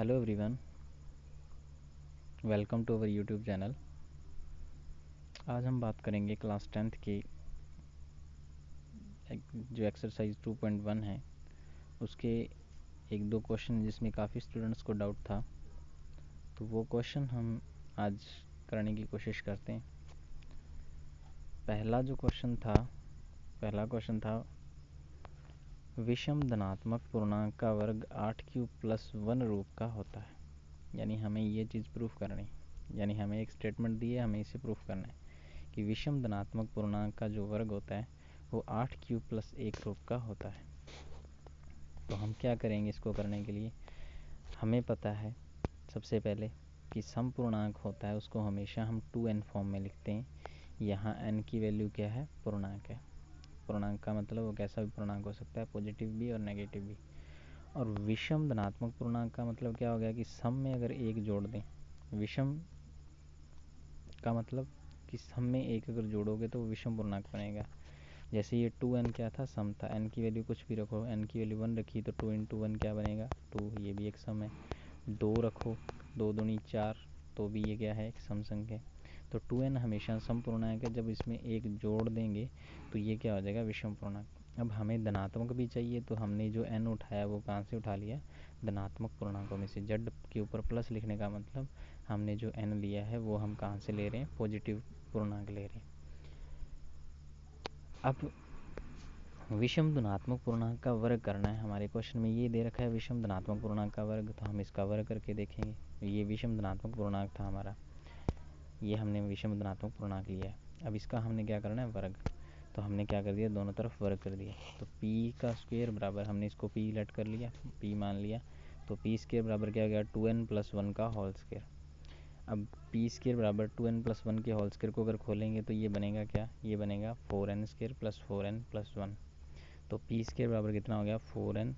Hello everyone, welcome to our YouTube channel. आज हम बात करेंगे क्लास 10th की जो एक्सरसाइज 2.1 है उसके एक दो क्वेश्चन जिसमें काफ़ी स्टूडेंट्स को डाउट था, तो वो क्वेश्चन हम आज करने की कोशिश करते हैं। पहला क्वेश्चन था विषम धनात्मक पूर्णांक का वर्ग 8³ + 1 रूप का होता है। यानी हमें ये चीज़ प्रूफ करनी, यानी हमें एक स्टेटमेंट दी है, हमें इसे प्रूफ करना है कि विषम धनात्मक पूर्णांक का जो वर्ग होता है वो 8³ + 1 रूप का होता है। तो हम क्या करेंगे इसको करने के लिए? हमें पता है सबसे पहले कि सम पूर्णांक होता है उसको हमेशा हम 2n फॉर्म में लिखते हैं। यहाँ n की वैल्यू क्या है? पूर्णांक है। पूर्णांक का मतलब वो कैसा भी पूर्णांक हो सकता है, पॉजिटिव भी और नेगेटिव भी। और विषम धनात्मक पूर्णांक का मतलब क्या हो गया कि सम में अगर एक जोड़ दें, विषम का मतलब कि सम में एक अगर जोड़ोगे तो विषम पूर्णांक बनेगा। जैसे ये 2n क्या था? सम था। n की वैल्यू कुछ भी रखो, n की वैल्यू 1 रखी तो 2 × 1 क्या बनेगा? 2। ये भी एक सम है। 2 रखो, 2 दूनी 4, तो भी ये क्या है? एक सम संख्या है। तो 2n हमेशा सम पूर्णांक है। जब इसमें एक जोड़ देंगे तो ये क्या हो जाएगा? विषम पूर्णांक। अब हमें धनात्मक भी चाहिए, तो हमने जो n उठाया वो कहाँ से उठा लिया? धनात्मक पूर्णांकों में से। z के ऊपर प्लस लिखने का मतलब हमने जो n लिया है वो हम कहाँ से ले रहे हैं? पॉजिटिव पूर्णांक ले रहे हैं। अब विषम धनात्मक पूर्णांक का वर्ग करना है। हमारे क्वेश्चन में ये दे रखा है विषम धनात्मक पूर्णांक का वर्ग, तो हम इसका वर्ग करके देखेंगे। ये विषम धनात्मक पूर्णांक था हमारा, ये हमने विषम धनात्मक पूर्णांक लिया है। अब इसका हमने क्या करना है? वर्ग। तो हमने क्या कर दिया? दोनों तरफ वर्ग कर दिया। तो p का स्क्वायर बराबर, हमने इसको p लेट कर लिया, p मान लिया, तो p स्क्वायर बराबर क्या हो गया? 2n + 1 का होल स्क्वायर। अब p स्क्वायर बराबर 2n + 1 के होल स्क्वायर को अगर खोलेंगे तो ये बनेगा क्या? ये बनेगा 4n² + 4n + 1। तो p स्क्वायर बराबर कितना हो गया? 4n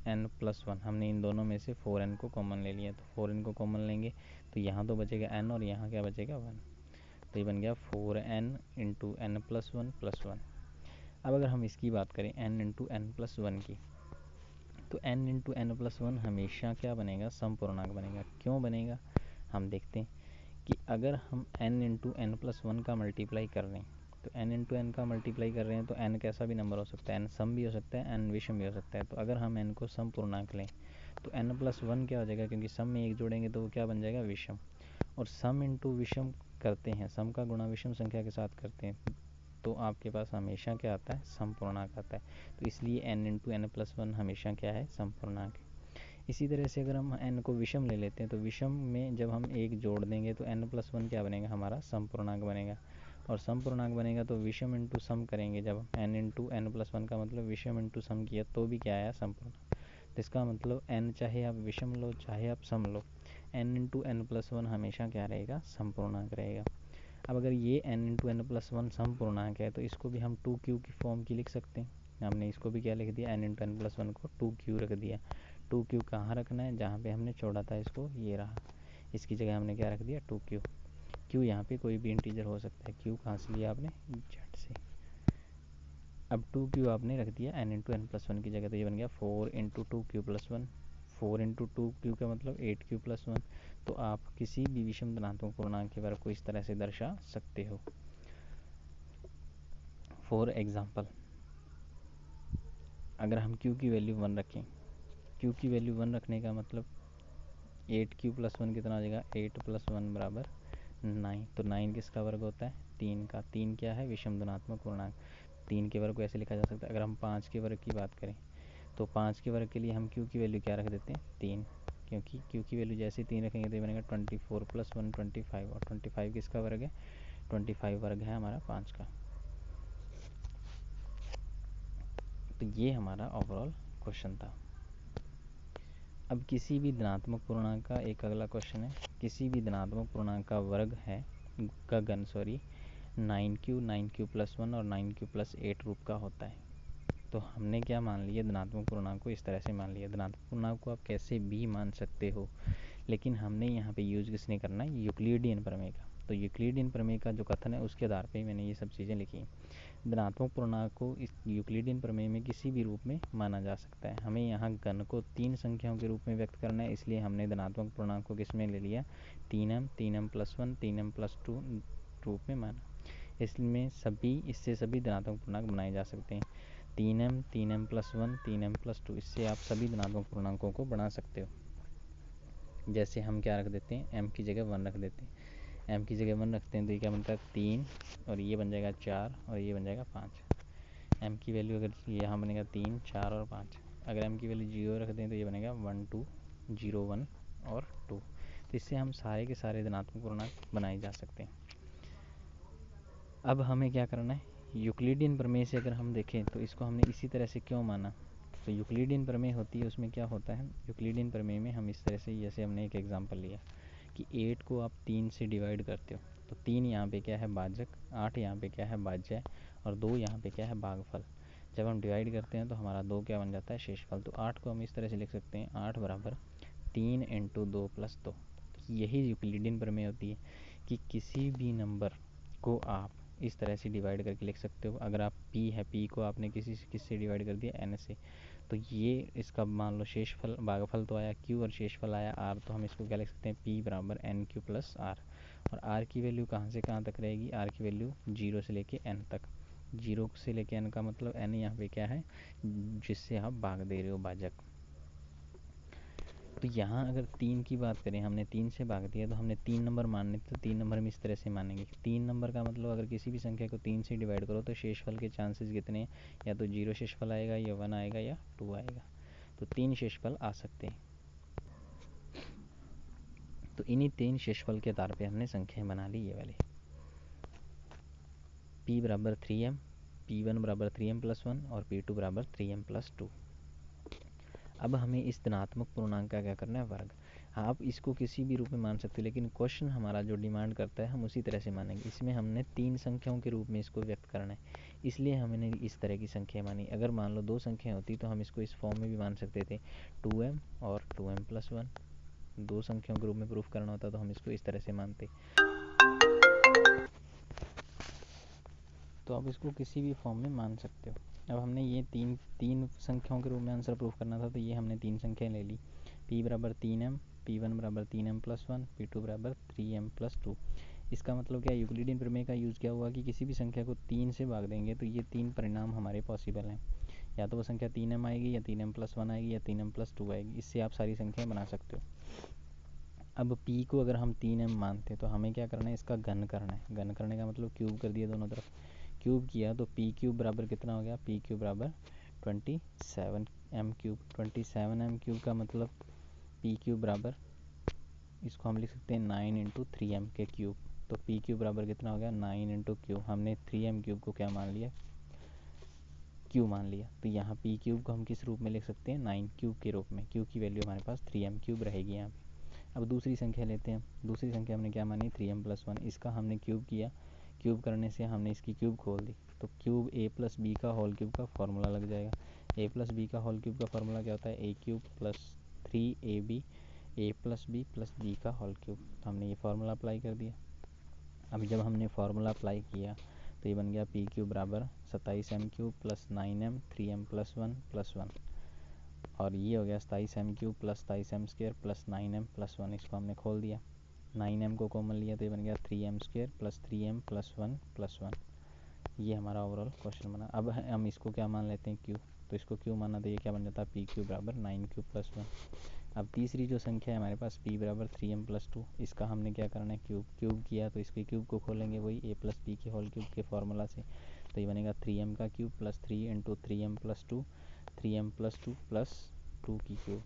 n + 1। हमने इन दोनों में से 4n को कॉमन ले लिया, तो 4n को कॉमन लेंगे तो यहाँ तो बचेगा n और यहाँ क्या बचेगा? 1। तो ये बन गया 4n × n + 1 + 1। अब अगर हम इसकी बात करें n × n + 1 की, तो n × n + 1 हमेशा क्या बनेगा? सम पूर्णांक बनेगा। क्यों बनेगा? हम देखते हैं कि अगर हम n × n + 1 का मल्टीप्लाई कर रहे हैं, तो n × n का मल्टीप्लाई कर रहे हैं तो n कैसा भी नंबर हो सकता है, n सम भी हो सकता है, n विषम भी हो सकता है। तो अगर हम n को सम पूर्णांक लें तो n + 1 क्या हो जाएगा? क्योंकि सम में एक जोड़ेंगे तो वो क्या बन जाएगा? विषम। और सम इंटू विषम करते हैं, सम का गुणा विषम संख्या के साथ करते हैं, तो आपके पास हमेशा क्या आता है? सम पूर्णांक आता है। तो इसलिए n × n + 1 हमेशा क्या है? सम पूर्णांक है। इसी तरह से अगर हम n को विषम ले लेते हैं तो विषम में जब हम एक जोड़ देंगे तो n + 1 क्या बनेगा? हमारा सम पूर्णांक बनेगा। और सम पूर्णांक बनेगा तो विषम इंटू सम करेंगे। जब n × n + 1 का मतलब विषम इंटू सम किया तो भी क्या आया? सम पूर्णांक। तो इसका मतलब n चाहे आप विषम लो चाहे आप सम लो, n × n + 1 हमेशा क्या रहेगा? सम पूर्णांक रहेगा। अब अगर ये n × n + 1 सम पूर्णांक है तो इसको भी हम 2q की फॉर्म की लिख सकते हैं। हमने इसको भी क्या लिख दिया? n × n + 1 को 2q रख दिया। 2q कहाँ रखना है? जहाँ पे हमने छोड़ा था इसको, ये रहा, इसकी जगह हमने क्या रख दिया? 2q। q यहाँ पे कोई भी इंटीजर हो सकता है। q कहाँ से लिया आपने? z से। अब 2q आपने रख दिया n × n + 1 की जगह, तो ये बन गया 4 × 2q + 1। 4 × 2q का मतलब 8q + 1। तो आप किसी भी विषम धनात्मक पूर्णांक के वर्ग को इस तरह से दर्शा सकते हो। फॉर एग्जाम्पल, अगर हम q की वैल्यू 1 रखें, q की वैल्यू 1 रखने का मतलब 8q + 1 कितना आ जाएगा? 8 + 1 बराबर 9। तो 9 किसका वर्ग होता है? 3 का। 3 क्या है? विषम धनात्मक पूर्णांक। 3 के वर्ग को ऐसे लिखा जा सकता है। अगर हम 5 के वर्ग की बात करें तो 5 के वर्ग के लिए हम q की वैल्यू क्या रख देते हैं? 3, क्योंकि q की वैल्यू जैसे 3 रखेंगे तो ये बनेगा 24 + 1 25। और 25 किसका वर्ग है? 25 वर्ग है हमारा 5 का। तो ये हमारा ओवरऑल क्वेश्चन था। अब किसी भी धनात्मक पूर्णांक का एक अगला क्वेश्चन है, किसी भी धनात्मक पूर्णांक का वर्ग है का घन 9q 9q + 1 और 9q + 8 रूप का होता है। तो हमने क्या मान लिया? धनात्मक पूर्णांक को इस तरह से मान लिया। धनात्मक पूर्णांक को आप कैसे भी मान सकते हो, लेकिन हमने यहाँ पे यूज किसने करना है? यूक्लिडियन प्रमेय का। तो यूक्लिडियन प्रमेय का जो कथन है उसके आधार पे ही मैंने ये सब चीज़ें लिखी हैं। धनात्मक पूर्णांक को इस यूक्लिडियन प्रमेय में किसी भी रूप में माना जा सकता है। हमें यहाँ घन को 3 संख्याओं के रूप में व्यक्त करना है, इसलिए हमने धनात्मक पूर्णांक को किस में ले लिया, 3m, 3m+1, 3m+2 रूप में माना। इससे सभी धनात्मक पूर्णांक बनाए जा सकते हैं। 3m, 3m+1, 3m+2, इससे आप सभी धनात्मक पूर्णांकों को बना सकते हो। जैसे हम क्या रख देते हैं, m की जगह 1 रख देते हैं। m की जगह 1 रखते हैं तो ये क्या बनता है 3, और ये बन जाएगा 4, और ये बन जाएगा 5। m की वैल्यू अगर यहाँ बनेगा 3, 4 और 5। अगर m की वैल्यू 0 रख दें तो ये बनेगा 1, 2, 0, 1 और 2। तो इससे हम सारे के सारे धनात्मक पूर्णांक बनाए जा सकते हैं। अब हमें क्या करना है, यूक्लिडियन प्रमेय से अगर हम देखें तो इसको हमने इसी तरह से क्यों माना। तो यूक्लिडियन प्रमेय होती है, उसमें क्या होता है, यूक्लिडियन प्रमेय में हम इस तरह से, जैसे हमने एक एग्जांपल लिया कि 8 को आप 3 से डिवाइड करते हो तो 3 यहाँ पे क्या है भाजक, 8 यहाँ पे क्या है भाज्य है, और 2 यहाँ पे क्या है भागफल। जब हम डिवाइड करते हैं तो हमारा 2 क्या बन जाता है, शेषफल। तो 8 को हम इस तरह से लिख सकते हैं, 8 बराबर 3 × 2 + 2। यही यूक्लिडियन प्रमेय होती है कि किसी भी नंबर को आप इस तरह से डिवाइड करके लिख सकते हो। अगर आप p है, p को आपने किससे डिवाइड कर दिया, n से, तो ये इसका मान लो शेषफल, भागफल तो आया q और शेषफल आया r, तो हम इसको क्या लिख सकते हैं, p बराबर n³ + r। और r की वैल्यू कहाँ से कहाँ तक रहेगी, r की वैल्यू 0 से लेके n तक। 0 से लेके n का मतलब n यहाँ पे क्या है, जिससे आप भाग दे रहे हो, भाजक। तो यहाँ अगर 3 की बात करें, हमने 3 से भाग दिया तो हमने 3 नंबर मानने, तो 3 नंबर हम इस तरह से मानेंगे। 3 नंबर का मतलब अगर किसी भी संख्या को 3 से डिवाइड करो तो शेषफल के चांसेस कितने हैं, या तो 0 शेषफल आएगा, या 1 आएगा, या 2 आएगा। तो 3 शेषफल आ सकते हैं। तो इन्हीं 3 शेषफल के आधार पे हमने संख्याएं बना ली ये वाली। p बराबर 3m, p1 बराबर 3m+1 और p2 बराबर 3m+2। अब हमें इस धनात्मक पूर्णांक का क्या करना है, वर्ग। आप इसको किसी भी रूप में मान सकते हो, लेकिन क्वेश्चन हमारा जो डिमांड करता है हम उसी तरह से मानेंगे। इसमें हमने 3 संख्याओं के रूप में इसको व्यक्त करना है, इसलिए हमने इस तरह की संख्या मानी। अगर मान लो 2 संख्या होती तो हम इसको इस फॉर्म में भी मान सकते थे, 2m और 2m+1। 2 संख्याओं के रूप में प्रूफ करना होता तो हम इसको इस तरह से मानते। तो आप इसको किसी भी फॉर्म में मान सकते हो। अब हमने ये तीन संख्याओं के रूप में आंसर प्रूफ करना था, तो ये हमने 3 संख्याएं ले ली। p बराबर 3m, p1 बराबर 3m+1, p2 बराबर 3m+2। इसका मतलब क्या है, यूक्लिडियन प्रमेय का यूज़ क्या हुआ कि किसी भी संख्या को 3 से भाग देंगे तो ये 3 परिणाम हमारे पॉसिबल हैं। या तो वो संख्या 3m आएगी, या 3m+1 आएगी, या 3m+2 आएगी। इससे आप सारी संख्याएँ बना सकते हो। अब p को अगर हम 3m मानते हैं तो हमें क्या करना है, इसका घन करना है। घन करने का मतलब क्यूब कर दिया दोनों तरफ। क्यूब किया तो p³ बराबर कितना हो गया, p³ बराबर 27m³। 27m³ का मतलब p³ बराबर, इसको हम लिख सकते हैं 9 × 3m के क्यूब। तो p³ बराबर कितना हो गया, 9 × क्यूब। हमने 3m³ को क्या मान लिया, क्यू मान लिया। तो यहाँ p³ को हम किस रूप में लिख सकते हैं, 9³ के रूप में। क्यू की वैल्यू हमारे पास 3m³ रहेगी यहाँ पे। अब दूसरी संख्या लेते हैं। दूसरी संख्या हमने क्या मानी, 3m+1। इसका हमने क्यूब किया, क्यूब करने से हमने इसकी क्यूब खोल दी, तो क्यूब a+b का होल क्यूब का फॉर्मूला लग जाएगा। a+b का होल क्यूब का फॉर्मूला क्या होता है, a³ + 3ab a+b + b का होल क्यूब। तो हमने ये फार्मूला अप्लाई कर दिया। अब जब हमने फार्मूला अप्लाई किया तो ये बन गया p³ बराबर 27m³ + 9m 3m+1 + 1, और ये हो गया 27m³ + 27m² + 9m + 1। इसको हमने खोल दिया, 9m को कॉमन लिया तो ये बन गया 3m² + 3m + 1 + 1। ये हमारा ओवरऑल क्वेश्चन बना। अब हम इसको क्या मान लेते हैं, क्यू। तो इसको क्यू माना तो ये क्या बन जाता है, p³ बराबर 9³ + 1। अब तीसरी जो संख्या है हमारे पास p बराबर 3m+2, इसका हमने क्या करना है, क्यूब किया तो इसके क्यूब को खोलेंगे वही a+b के होल क्यूब के फार्मूला से। तो ये बनेगा 3m का क्यूब + 3 × 3m+2 3m+2 + 2 की क्यूब।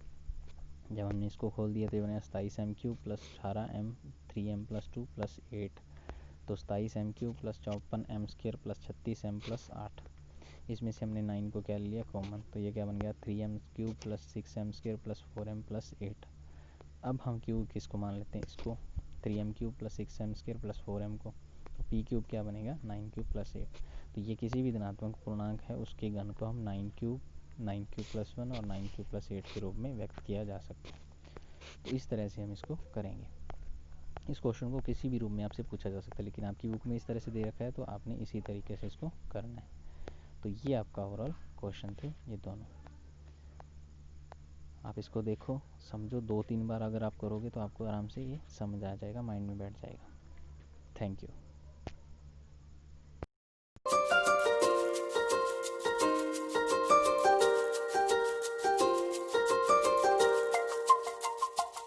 जब हमने इसको खोल दिया तो ये बनेगा 27m³ + 18m 3m+2 + 8। तो 27m³ + 54m² + 36m + 8। इसमें से हमने 9 को क्या लिया, कॉमन। तो ये क्या बन गया, 3m³ + 6m² + 4m + 8। अब हम क्यूब किसको मान लेते हैं, इसको 3m³ + 6m² + 4m को। तो p³ क्या बनेगा, 9³ + 8। तो ये किसी भी धनात्मक पूर्णांक है उसके घन को हम 9³ + 1 और 9³ + 8 के रूप में व्यक्त किया जा सकता है। तो इस तरह से हम इसको करेंगे। इस क्वेश्चन को किसी भी रूप में आपसे पूछा जा सकता है, लेकिन आपकी बुक में इस तरह से दे रखा है तो आपने इसी तरीके से इसको करना है। तो ये आपका ओवरऑल क्वेश्चन थे ये दोनों। आप इसको देखो, समझो, 2-3 बार अगर आप करोगे तो आपको आराम से ये समझ आ जाएगा, माइंड में बैठ जाएगा। Thank you.